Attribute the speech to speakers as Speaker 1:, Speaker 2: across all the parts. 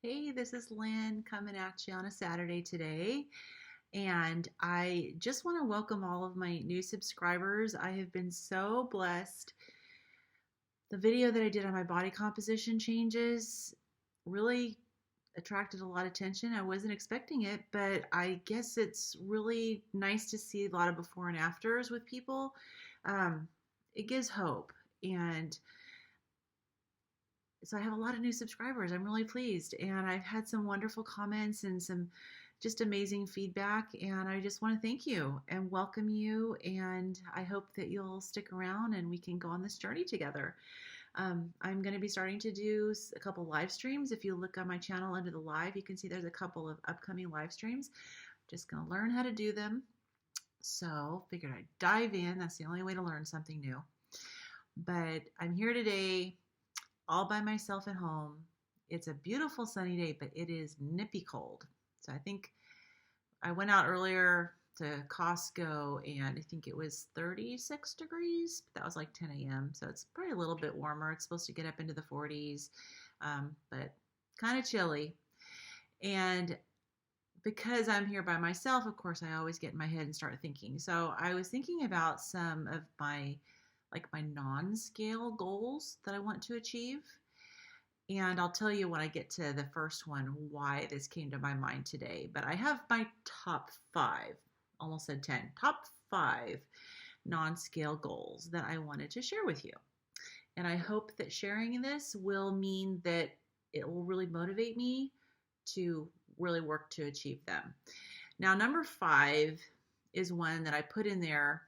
Speaker 1: Hey, this is Lynn coming at you on a Saturday today. And I just want to welcome all of my new subscribers. I have been so blessed. The video that I did on my body composition changes really attracted a lot of attention. I wasn't expecting it, but I guess it's really nice to see a lot of before and afters with people. Um, it gives hope. And so I have a lot of new subscribers. I'm really pleased. And I've had some wonderful comments and some just amazing feedback. And I just want to thank you and welcome you. And I hope that you'll stick around and we can go on this journey together. I'm going to be starting to do a couple live streams. If you look on my channel under the live, you can see there's a couple of upcoming live streams. Just going to learn how to do them. So figured I'd dive in. That's the only way to learn something new. But I'm here today all by myself at home. It's a beautiful sunny day, but it is nippy cold. So I think I went out earlier to Costco and I think it was 36 degrees. But that was like 10 a.m. So it's probably a little bit warmer. It's supposed to get up into the 40s, but kind of chilly. And because I'm here by myself, of course, I always get in my head and start thinking. So I was thinking about some of my non-scale goals that I want to achieve. And I'll tell you when I get to the first one why this came to my mind today. But I have my top 5, almost said 10, top 5 non-scale goals that I wanted to share with you. And I hope that sharing this will mean that it will really motivate me to really work to achieve them. Now, number 5 is one that I put in there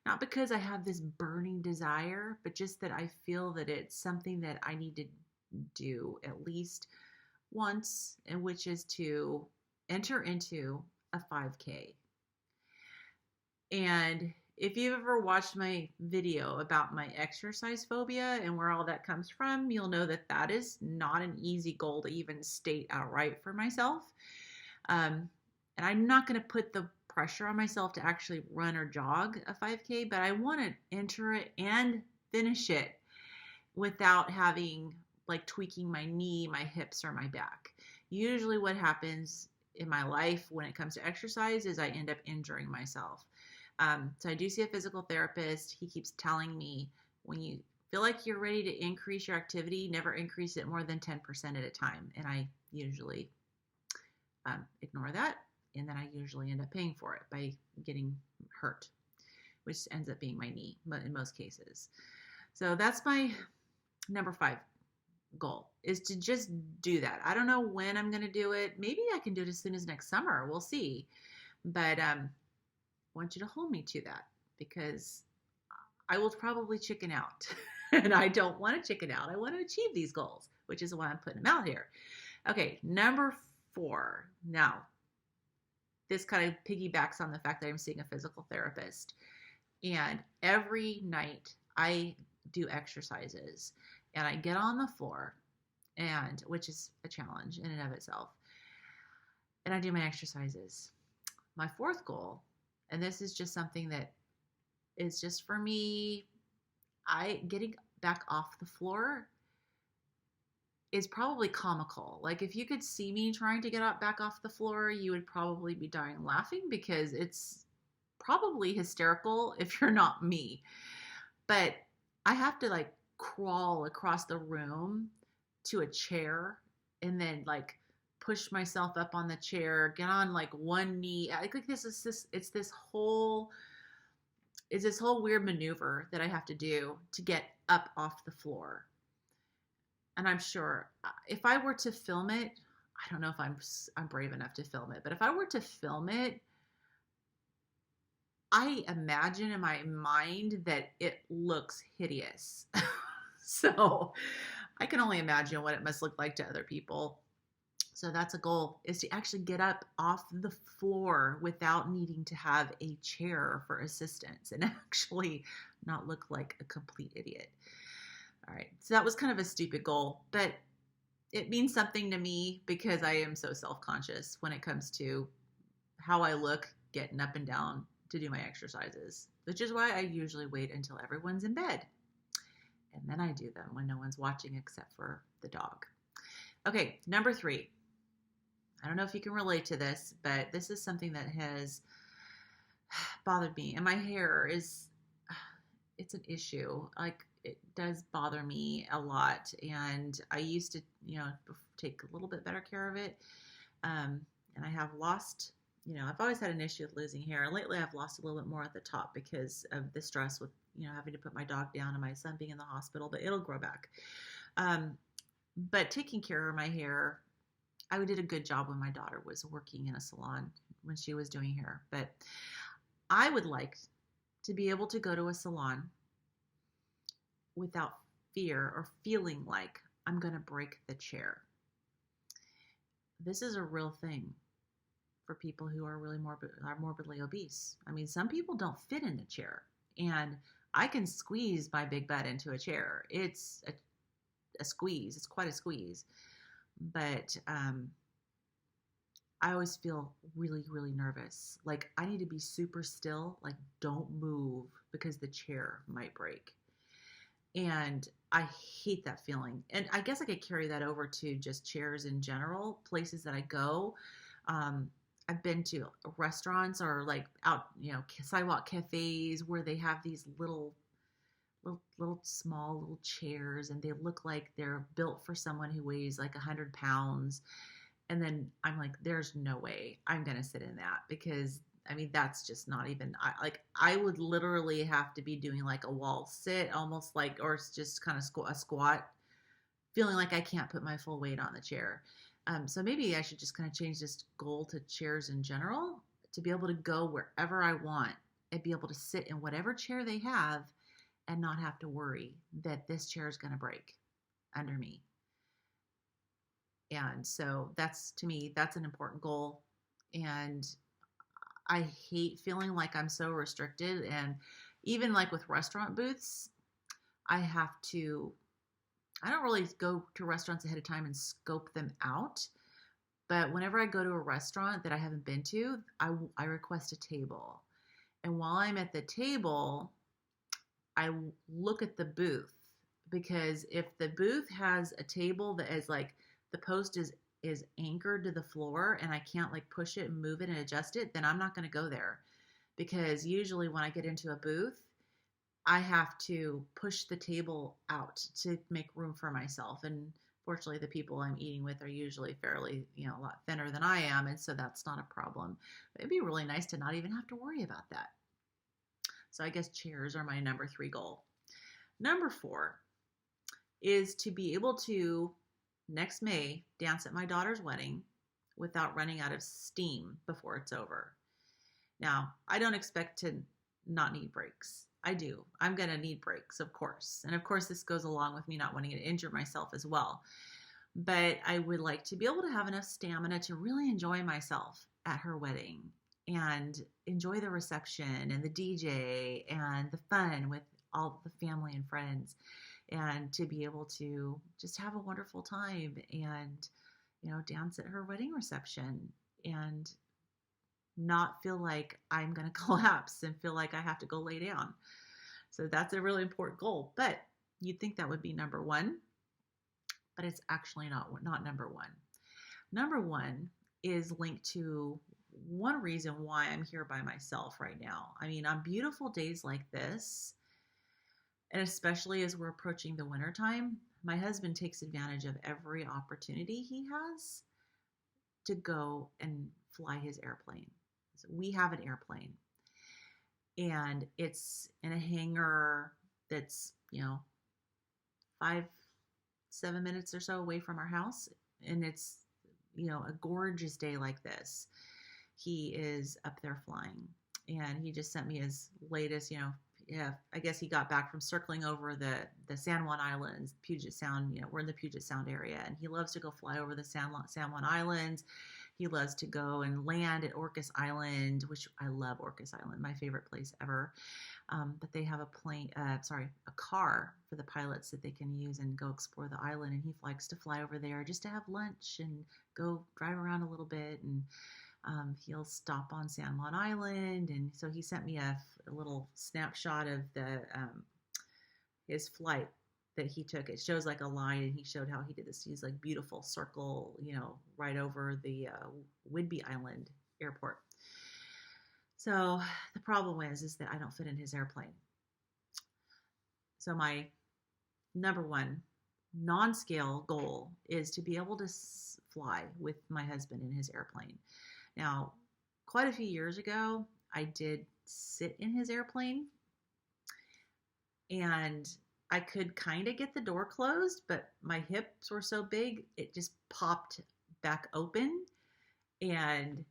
Speaker 1: not because I have this burning desire, but just that I feel that it's something that I need to do at least once, and which is to enter into a 5K. And if you've ever watched my video about my exercise phobia and where all that comes from, you'll know that that is not an easy goal to even state outright for myself. And I'm not going to put the pressure on myself to actually run or jog a 5K, but I want to enter it and finish it without having tweaking my knee, my hips, or my back. Usually what happens in my life when it comes to exercise is I end up injuring myself. So I do see a physical therapist. He keeps telling me when you feel like you're ready to increase your activity, never increase it more than 10% at a time. And I usually ignore that. And then I usually end up paying for it by getting hurt, which ends up being my knee in most cases. So that's my number 5 goal, is to just do that. I don't know when I'm going to do it. Maybe I can do it as soon as next summer. We'll see. But I want you to hold me to that because I will probably chicken out. And I don't want to chicken out. I want to achieve these goals, which is why I'm putting them out here. Okay, number 4. Now, this kind of piggybacks on the fact that I'm seeing a physical therapist. And every night I do exercises and I get on the floor, and which is a challenge in and of itself. And I do my exercises. My 4th goal, and this is just something that is just for me, getting back off the floor is probably comical. Like if you could see me trying to get back off the floor, you would probably be dying laughing because it's probably hysterical if you're not me. But I have to crawl across the room to a chair and then push myself up on the chair, get on one knee. I think it's this whole weird maneuver that I have to do to get up off the floor. And I'm sure if I were to film it, I don't know if I'm brave enough to film it, but if I were to film it, I imagine in my mind that it looks hideous. So I can only imagine what it must look like to other people. So that's a goal, is to actually get up off the floor without needing to have a chair for assistance and actually not look like a complete idiot. All right, so that was kind of a stupid goal, but it means something to me because I am so self-conscious when it comes to how I look getting up and down to do my exercises, which is why I usually wait until everyone's in bed. And then I do them when no one's watching except for the dog. Okay, number 3. I don't know if you can relate to this, but this is something that has bothered me. And my hair is, it's an issue. Like, it does bother me a lot. And I used to, take a little bit better care of it. And I have lost, I've always had an issue with losing hair. And lately I've lost a little bit more at the top because of the stress with, having to put my dog down and my son being in the hospital, but it'll grow back. Um, but taking care of my hair, I did a good job when my daughter was working in a salon when she was doing hair. But I would like to be able to go to a salon without fear or feeling like I'm going to break the chair. This is a real thing for people who are really morbidly obese. I mean, some people don't fit in the chair, and I can squeeze my big butt into a chair. It's a squeeze. It's quite a squeeze. But I always feel really, really nervous. Like, I need to be super still. Like, don't move because the chair might break. And I hate that feeling. And I guess I could carry that over to just chairs in general, places that I go. I've been to restaurants or like out, sidewalk cafes where they have these little small little chairs, and they look like they're built for someone who weighs like 100 pounds. And then I'm like, there's no way I'm going to sit in that, because I mean, that's just not even, I would literally have to be doing like a wall sit almost, like, or it's just kind of a squat, feeling like I can't put my full weight on the chair. So maybe I should just kind of change this goal to chairs in general, to be able to go wherever I want and be able to sit in whatever chair they have and not have to worry that this chair is going to break under me. And so that's, to me, that's an important goal. And I hate feeling like I'm so restricted. And even like with restaurant booths, I don't really go to restaurants ahead of time and scope them out. But whenever I go to a restaurant that I haven't been to, I request a table. And while I'm at the table, I look at the booth, because if the booth has a table that is like, the post is anchored to the floor and I can't like push it and move it and adjust it, then I'm not going to go there. Because usually when I get into a booth, I have to push the table out to make room for myself. And fortunately, the people I'm eating with are usually fairly, a lot thinner than I am. And so that's not a problem. It'd be really nice to not even have to worry about that. So I guess chairs are my number 3 goal. Number 4 is to be able to, next May, dance at my daughter's wedding without running out of steam before it's over. Now, I don't expect to not need breaks. I do. I'm going to need breaks, of course. And of course, this goes along with me not wanting to injure myself as well. But I would like to be able to have enough stamina to really enjoy myself at her wedding and enjoy the reception and the DJ and the fun with all the family and friends, and to be able to just have a wonderful time and, dance at her wedding reception and not feel like I'm going to collapse and feel like I have to go lay down. So that's a really important goal. But you'd think that would be number 1, but it's actually not number 1. Number 1 is linked to one reason why I'm here by myself right now. I mean, on beautiful days like this, and especially as we're approaching the wintertime, my husband takes advantage of every opportunity he has to go and fly his airplane. So we have an airplane, and it's in a hangar that's, 5-7 minutes or so away from our house. And it's, a gorgeous day like this, he is up there flying. And he just sent me his latest, I guess he got back from circling over the San Juan Islands, Puget Sound. We're in the Puget Sound area, and he loves to go fly over the San Juan Islands. He loves to go and land at Orcas Island, which I love Orcas Island, my favorite place ever. But they have a car for the pilots that they can use and go explore the island. And he likes to fly over there just to have lunch and go drive around a little bit. And he'll stop on San Juan Island. And so he sent me a little snapshot of his flight that he took. It shows like a line, and he showed how he did this. He's like beautiful circle, right over the Whidbey Island airport. So the problem is that I don't fit in his airplane. So my number one non-scale goal is to be able to fly with my husband in his airplane. Now, quite a few years ago, I did sit in his airplane, and I could kind of get the door closed, but my hips were so big, it just popped back open. And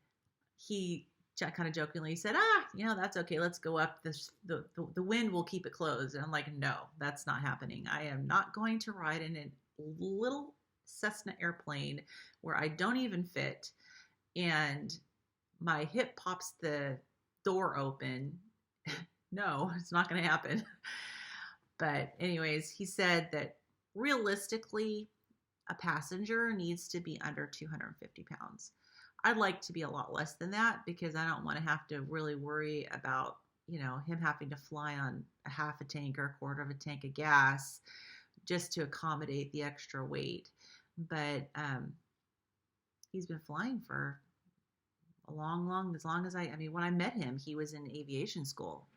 Speaker 1: he kind of jokingly said, that's okay. Let's go up. The wind will keep it closed. And I'm like, no, that's not happening. I am not going to ride in a little Cessna airplane where I don't even fit, and my hip pops the door open. No, it's not going to happen. But anyways, he said that realistically, a passenger needs to be under 250 pounds. I'd like to be a lot less than that, because I don't want to have to really worry about, him having to fly on a half a tank or a quarter of a tank of gas just to accommodate the extra weight. But he's been flying for as long as when I met him, he was in aviation school,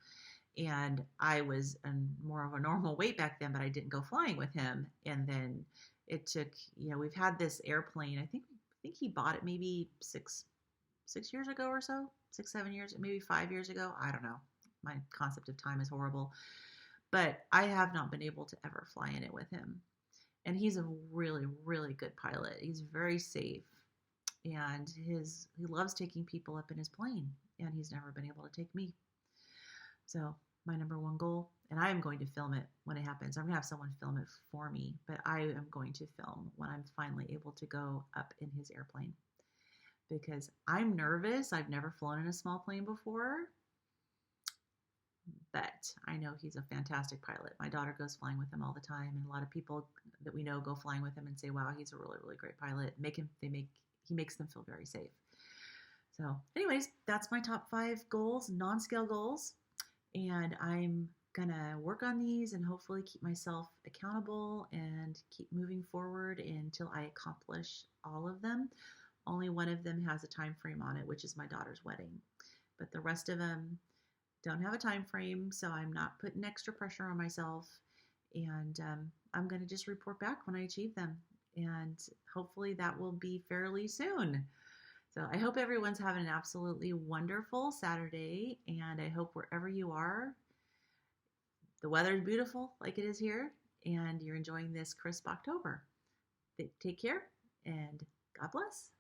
Speaker 1: and I was more of a normal weight back then, but I didn't go flying with him. And then it took, we've had this airplane. I think he bought it maybe 6 years ago or so, 7 years, maybe 5 years ago. I don't know. My concept of time is horrible, but I have not been able to ever fly in it with him. And he's a really, really good pilot. He's very safe, and he loves taking people up in his plane, and he's never been able to take me. So my number one goal, and I am going to film it when it happens. I'm going to have someone film it for me, but I am going to film when I'm finally able to go up in his airplane, because I'm nervous. I've never flown in a small plane before, but I know he's a fantastic pilot. My daughter goes flying with him all the time, and a lot of people that we know go flying with him and say, wow, he's a really, really great pilot. He makes them feel very safe. So anyways, that's my top 5 goals, non-scale goals. And I'm gonna work on these and hopefully keep myself accountable and keep moving forward until I accomplish all of them. Only one of them has a time frame on it, which is my daughter's wedding. But the rest of them don't have a time frame, so I'm not putting extra pressure on myself. And I'm gonna just report back when I achieve them. And hopefully that will be fairly soon. So I hope everyone's having an absolutely wonderful Saturday, and I hope wherever you are, the weather is beautiful like it is here, and you're enjoying this crisp October. Take care, and God bless.